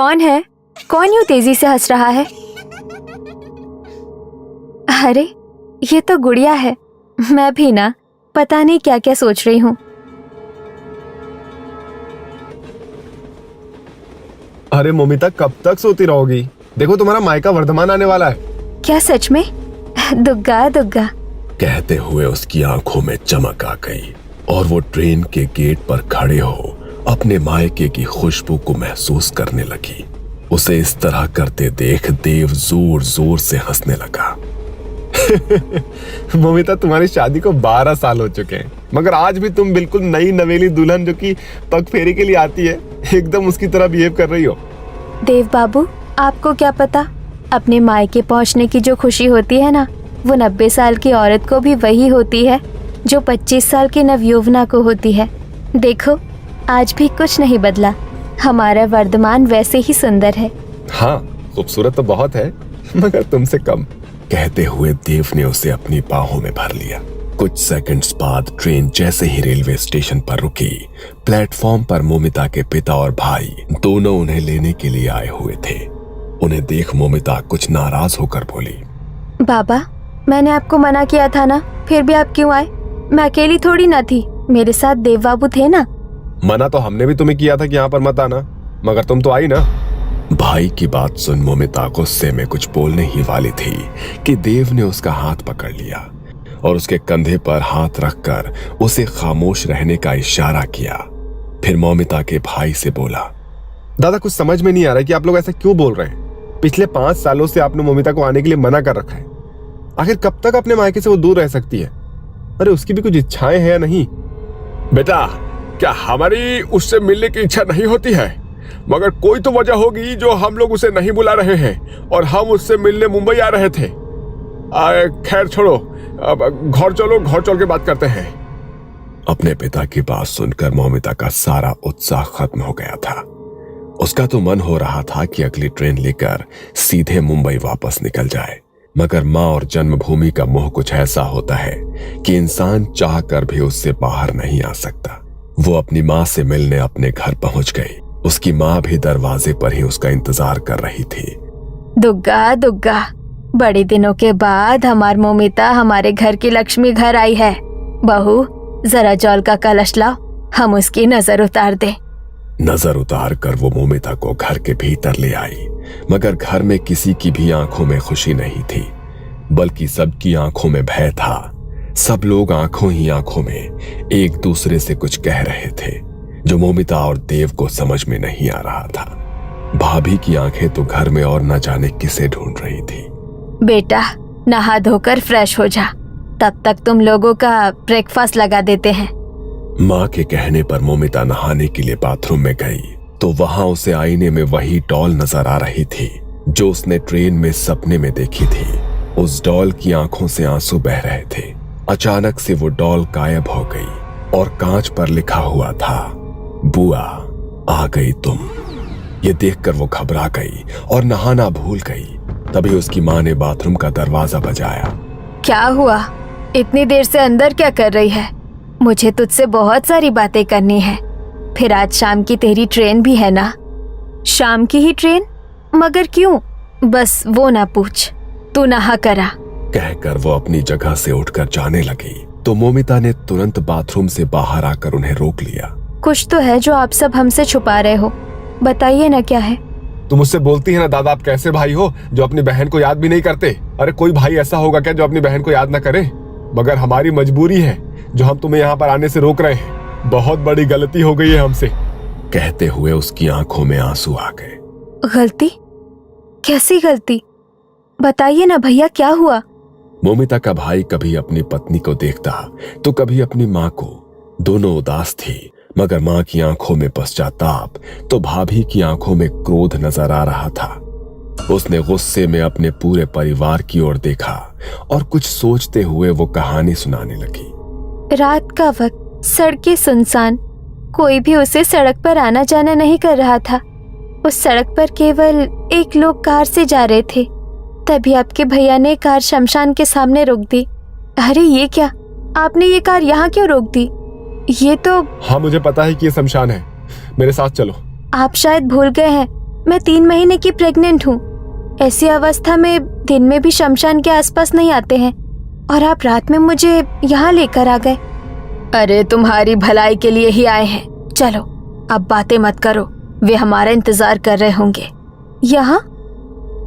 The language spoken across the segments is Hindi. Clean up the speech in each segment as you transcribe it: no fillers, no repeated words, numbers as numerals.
कौन है? कौन यूं तेजी से हंस रहा है? अरे ये तो गुड़िया है। मैं भी ना पता नहीं क्या क्या सोच रही हूँ। अरे मोमिता, कब तक सोती रहोगी? देखो तुम्हारा मायका वर्धमान आने वाला है। क्या सच में? दुग्गा दुग्गा। कहते हुए उसकी आंखों में चमक आ गई और वो ट्रेन के गेट पर खड़े हो अपने मायके की खुशबू को महसूस करने लगी। उसे इस तरह करते देख देव जोर जोर से हंसने लगा। मोमिता, तुम्हारी शादी को 12 साल हो चुके हैं, मगर आज भी तुम बिल्कुल नई नवेली दुल्हन जो कि पग फेरी के लिए आती है, एकदम उसकी तरह बिहेव कर रही हो। देव बाबू, आपको क्या पता, अपने मायके पहुंचने की जो खुशी होती है ना, वो 90 साल की औरत को भी वही होती है जो 25 साल की नवयुवना को होती है। देखो, आज भी कुछ नहीं बदला। हमारा वर्धमान वैसे ही सुंदर है। हाँ, खूबसूरत तो बहुत है, मगर तुमसे कम। कहते हुए देव ने उसे अपनी बाहों में भर लिया। कुछ सेकंड्स बाद ट्रेन जैसे ही रेलवे स्टेशन पर रुकी, प्लेटफॉर्म पर मोमिता के पिता और भाई दोनों उन्हें लेने के लिए आए हुए थे। उन्हें देख मोमिता कुछ नाराज होकर बोली, बाबा, मैंने आपको मना किया था ना, फिर भी आप क्यों आए? मैं अकेली थोड़ी ना थी, मेरे साथ देव बाबू थे ना। मना तो हमने भी तुम्हें किया था कि यहाँ पर मत आना, मगर तुम तो आई ना। भाई की बात सुन मोमिता गुस्से में कुछ बोलने ही वाली थी कि देव ने उसका हाथ पकड़ लिया और उसके कंधे पर हाथ रखकर उसे खामोश रहने का इशारा किया। फिर मोमिता के भाई से बोला, दादा, कुछ समझ में नहीं आ रहा है कि आप लोग ऐसा क्यों बोल रहे हैं। पिछले 5 सालों से आपने मोमिता को आने के लिए मना कर रखा है। आखिर कब तक अपने मायके से वो दूर रह सकती है? अरे उसकी भी कुछ इच्छाएं हैं या नहीं? बेटा, क्या हमारी उससे मिलने की इच्छा नहीं होती है? मगर कोई तो वजह होगी जो हम लोग उसे नहीं बुला रहे हैं और हम उससे मिलने मुंबई आ रहे थे। खैर छोड़ो, अब घर चलो, घर चल के बात करते हैं। अपने पिता की बात सुनकर मोमिता का सारा उत्साह खत्म हो गया था। उसका तो मन हो रहा था कि अगली ट्रेन लेकर सीधे मुंबई वापस निकल जाए, मगर माँ और जन्मभूमि का मोह कुछ ऐसा होता है कि इंसान चाह कर भी उससे बाहर नहीं आ सकता। वो अपनी माँ से मिलने अपने घर पहुंच गई। उसकी माँ भी दरवाजे पर ही उसका इंतजार कर रही थी। दुग्गा दुग्गा, बड़े दिनों के बाद हमार मोमिता हमारे घर की लक्ष्मी घर आई है। बहू, जरा जल का कलश लाओ, हम उसकी नजर उतार दे। नजर उतार कर वो मोमिता को घर के भीतर ले आई, मगर घर में किसी की भी आंखों में खुशी नहीं थी, बल्कि सबकी आंखों में भय था। सब लोग आंखों ही आंखों में एक दूसरे से कुछ कह रहे थे जो मोमिता और देव को समझ में नहीं आ रहा था। भाभी की आंखें तो घर में और न जाने किसे ढूंढ रही थी। बेटा, नहा धोकर फ्रेश हो जा, तब तक तुम लोगों का ब्रेकफास्ट लगा देते हैं। माँ के कहने पर मोमिता नहाने के लिए बाथरूम में गई तो वहां उसे आईने में वही डॉल नजर आ रही थी जो उसने ट्रेन में सपने में देखी थी। उस डॉल की आंखों से आंसू बह रहे थे। अचानक से वो डॉल गायब हो गई और कांच पर लिखा हुआ था, बुआ आ गई तुम। ये देखकर वो घबरा गई और नहाना भूल गई। तभी उसकी माँ ने बाथरूम का दरवाजा बजाया। क्या हुआ? इतनी देर से अंदर क्या कर रही है? मुझे तुझसे बहुत सारी बातें करनी है। फिर आज शाम की तेरी ट्रेन भी है ना? शाम की ही ट्रेन? मगर क्यों? बस वो ना पूछ, तू नहा करा। कहकर वो अपनी जगह से उठकर जाने लगी तो मोमिता ने तुरंत बाथरूम से बाहर आकर उन्हें रोक लिया। कुछ तो है जो आप सब हमसे छुपा रहे हो, बताइए ना क्या है? तुम मुझसे बोलती है ना दादा, आप कैसे भाई हो जो अपनी बहन को याद भी नहीं करते? अरे कोई भाई ऐसा होगा क्या जो अपनी बहन को याद ना करे? मगर हमारी मजबूरी है जो हम तुम्हें यहाँ पर आने से रोक रहे हैं। बहुत बड़ी गलती हो गई है हमसे। कहते हुए उसकी आंखों में आंसू आ गए। गलती? कैसी गलती? बताइए ना भैया, क्या हुआ? मोमिता का भाई कभी अपनी पत्नी को देखता तो कभी अपनी माँ को। दोनों उदास थी, मगर माँ की आंखों में पश्चाताप तो भाभी की आंखों में क्रोध नजर आ रहा था। उसने गुस्से में अपने पूरे परिवार की ओर देखा और कुछ सोचते हुए वो कहानी सुनाने लगी। रात का वक्त, सड़कें सुनसान, कोई भी उसे सड़क पर आना जाना नहीं कर रहा था। उस सड़क पर केवल एक लोग कार से जा रहे थे। तभी आपके भैया ने कार शमशान के सामने रोक दी। अरे ये क्या, आपने ये कार यहाँ क्यों रोक दी? ये तो... हाँ, मुझे पता है कि ये शमशान है, मेरे साथ चलो। आप शायद भूल गए हैं, मैं 3 महीने की प्रेग्नेंट हूँ। ऐसी अवस्था में दिन में भी शमशान के आसपास नहीं आते हैं और आप रात में मुझे यहाँ लेकर आ गए। अरे तुम्हारी भलाई के लिए ही आए हैं। चलो अब बातें मत करो, वे हमारा इंतजार कर रहे होंगे यहाँ।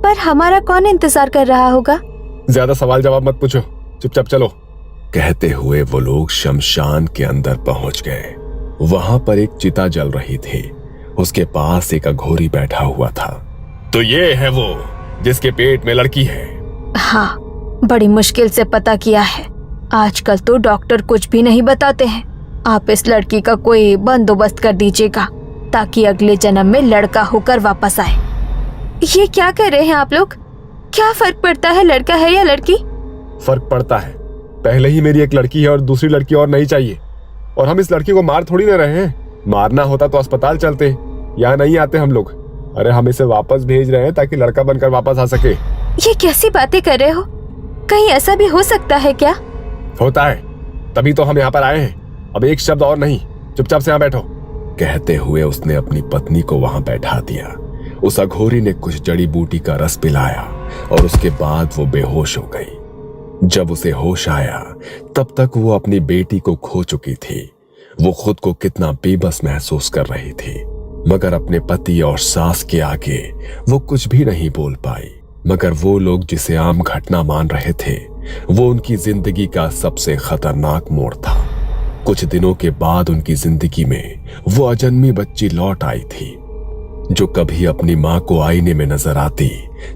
पर हमारा कौन इंतजार कर रहा होगा? ज्यादा सवाल जवाब मत पूछो, चुपचाप चलो। कहते हुए वो लोग शमशान के अंदर पहुंच गए। वहां पर एक चिता जल रही थी। उसके पास एक अघोरी बैठा हुआ था। तो ये है वो जिसके पेट में लड़की है? हाँ, बड़ी मुश्किल से पता किया है। आजकल तो डॉक्टर कुछ भी नहीं बताते हैं। आप इस लड़की का कोई बंदोबस्त कर दीजिएगा ताकि अगले जन्म में लड़का होकर वापस आए। ये क्या कर रहे हैं आप लोग? क्या फर्क पड़ता है लड़का है या लड़की? फर्क पड़ता है। पहले ही मेरी एक लड़की है और दूसरी लड़की और नहीं चाहिए। और हम इस लड़की को मार थोड़ी ना रहे हैं। मारना होता तो अस्पताल चलते, यहाँ नहीं आते हम लोग। अरे हम इसे वापस भेज रहे हैं ताकि लड़का बनकर वापस आ सके। ये कैसी बातें कर रहे हो? कहीं ऐसा भी हो सकता है क्या? होता है, तभी तो हम यहाँ पर आए हैं। अब एक शब्द और नहीं, चुपचाप से यहाँ बैठो। कहते हुए उसने अपनी पत्नी को वहां बैठा दिया। उस अघोरी ने कुछ जड़ी बूटी का रस पिलाया और उसके बाद वो बेहोश हो गई। जब उसे होश आया तब तक वो अपनी बेटी को खो चुकी थी। वो खुद को कितना बेबस महसूस कर रही थी, मगर अपने पति और सास के आगे वो कुछ भी नहीं बोल पाई। मगर वो लोग जिसे आम घटना मान रहे थे, वो उनकी जिंदगी का सबसे खतरनाक मोड़ था। कुछ दिनों के बाद उनकी जिंदगी में वो अजन्मी बच्ची लौट आई थी, जो कभी अपनी मां को आईने में नजर आती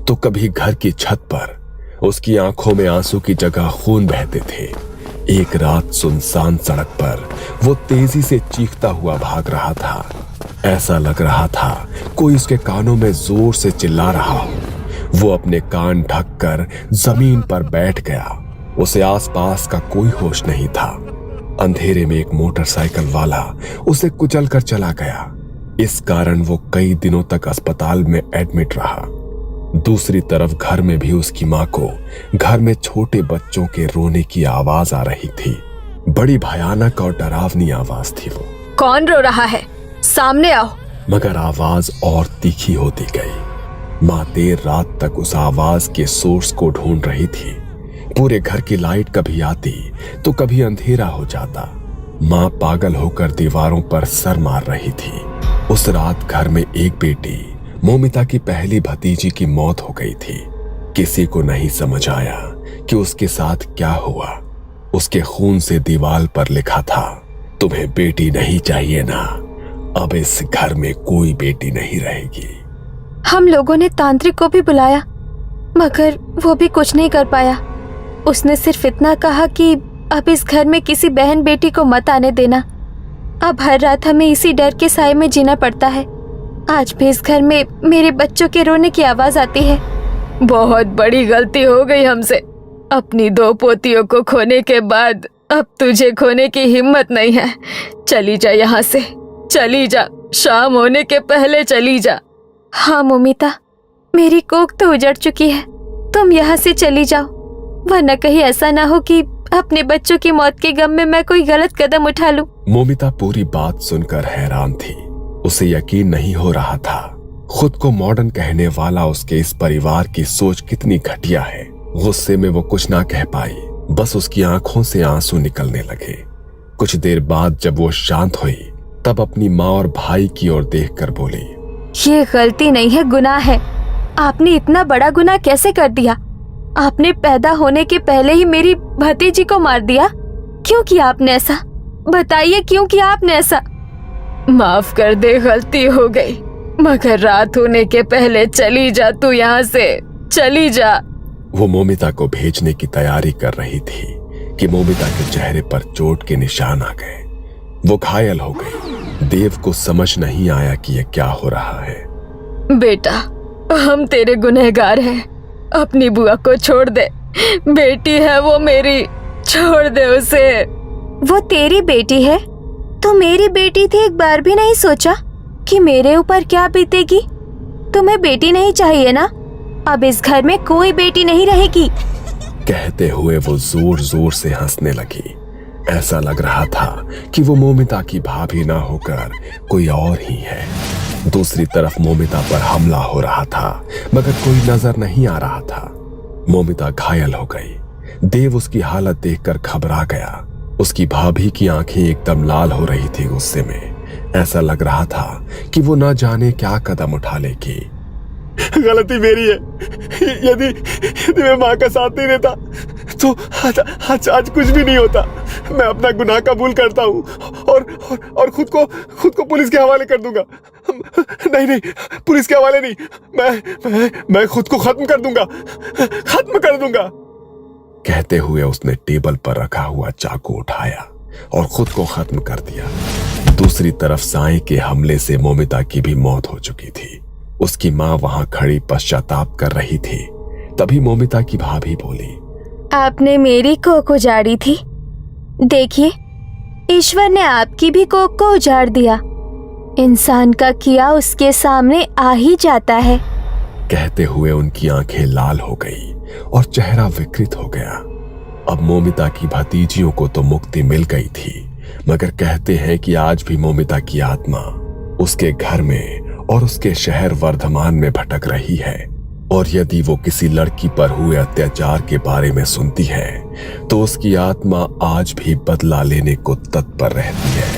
तो कभी घर की छत पर। उसकी आंखों में आंसू की जगह खून बहते थे। एक रात सुनसान सड़क पर वो तेजी से चीखता हुआ भाग रहा था। ऐसा लग रहा था कोई उसके कानों में जोर से चिल्ला रहा हो। वो अपने कान ढककर जमीन पर बैठ गया। उसे आसपास का कोई होश नहीं था। अंधेरे में एक मोटरसाइकिल वाला उसे कुचलकर चला गया। इस कारण वो कई दिनों तक अस्पताल में एडमिट रहा। दूसरी तरफ घर में भी उसकी मां को घर में छोटे बच्चों के रोने की आवाज आ रही थी। बड़ी भयानक और डरावनी आवाज थी वो। कौन रो रहा है? सामने आओ। मगर आवाज और तीखी होती गई। मां देर रात तक उस आवाज के सोर्स को ढूंढ रही थी। पूरे घर की लाइट कभी आती तो कभी अंधेरा हो जाता। मां पागल होकर दीवारों पर सर मार रही थी। उस रात घर में एक बेटी मोमिता की पहली भतीजी की मौत हो गई थी। किसी को नहीं समझ आया कि उसके साथ क्या हुआ। उसके खून से दीवार पर लिखा था, तुम्हें बेटी नहीं चाहिए ना, अब इस घर में कोई बेटी नहीं रहेगी। हम लोगों ने तांत्रिक को भी बुलाया, मगर वो भी कुछ नहीं कर पाया। उसने सिर्फ इतना कहा कि अब इस घर में किसी बहन बेटी को मत आने देना। अब हर रात हमें इसी डर के साए में जीना पड़ता है। आज भी इस घर में मेरे बच्चों के रोने की आवाज आती है। बहुत बड़ी गलती हो गई हमसे। अपनी 2 पोतियों को खोने के बाद अब तुझे खोने की हिम्मत नहीं है। चली जा यहाँ से, चली जा। शाम होने के पहले चली जा। हाँ मोमिता, मेरी कोख तो उजड़ चुकी है। तुम यहाँ से चली जाओ, वरना कहीं ऐसा ना हो कि अपने बच्चों की मौत के गम में मैं कोई गलत कदम उठा लूं। मोमिता पूरी बात सुनकर हैरान थी। उसे यकीन नहीं हो रहा था खुद को मॉडर्न कहने वाला उसके इस परिवार की सोच कितनी घटिया है। गुस्से में वो कुछ ना कह पाई, बस उसकी आंखों से आंसू निकलने लगे। कुछ देर बाद जब वो शांत हुई तब अपनी माँ और भाई की ओर देखकर बोली, ये गलती नहीं है, गुनाह है। आपने इतना बड़ा गुनाह कैसे कर दिया? आपने पैदा होने के पहले ही मेरी भतीजी को मार दिया। क्यों किया आपने ऐसा? बताइए क्यों किया आपने ऐसा? माफ कर दे, गलती हो गई, मगर रात होने के पहले चली जा तू यहाँ से, चली जा। वो मोमिता को भेजने की तैयारी कर रही थी कि मोमिता के चेहरे पर चोट के निशान आ गए। वो घायल हो गई। देव को समझ नहीं आया कि ये क्या हो रहा है। बेटा, हम तेरे गुनहगार हैं। अपनी बुआ को छोड़ दे। बेटी है वो मेरी, छोड़ दे उसे। वो तेरी बेटी है तो मेरी बेटी थी। एक बार भी नहीं सोचा कि मेरे ऊपर क्या बीतेगी? तुम्हें बेटी नहीं चाहिए ना? अब इस घर में कोई बेटी नहीं रहेगी। कहते हुए वो जोर जोर से हंसने लगी। ऐसा लग रहा था कि वो मोमिता की भाभी ना होकर कोई और ही है। दूसरी तरफ मोमिता पर हमला हो रहा था, मगर कोई नजर नहीं आ रहा था। मोमिता घायल हो गई। देव उसकी हालत देखकर घबरा गया। उसकी भाभी की आंखें एकदम लाल हो रही थी गुस्से में। ऐसा लग रहा था कि वो ना जाने क्या कदम उठा लेगी। गलती मेरी है। यदि मैं माँ का साथ नहीं देता तो आज कुछ भी नहीं होता। मैं अपना गुनाह कबूल करता हूँ और खुद को पुलिस के हवाले कर दूंगा। नहीं, पुलिस के हवाले नहीं। मैं खुद को खत्म कर दूंगा। कहते हुए उसने टेबल पर रखा हुआ चाकू उठाया और खुद को खत्म कर दिया। दूसरी तरफ साईं के हमले से मोमिता की भी मौत हो चुकी थी। उसकी माँ वहां खड़ी पश्चाताप कर रही थी। तभी मोमिता की भाभी बोली, आपने मेरी कोक उजाड़ी थी। देखिए, ईश्वर ने आपकी भी कोक को उजाड़ दिया। इंसान का किया उसके सामने आ ही जाता है। कहते हुए उनकी आंखें लाल हो गई और चेहरा विकृत हो गया। अब मोमिता की भतीजियों को तो मुक्ति मिल गई थी, मगर कहते हैं कि आज भी मोमिता की आत्मा उसके घर में और उसके शहर वर्धमान में भटक रही है। और यदि वो किसी लड़की पर हुए अत्याचार के बारे में सुनती है तो उसकी आत्मा आज भी बदला लेने को तत्पर रहती है।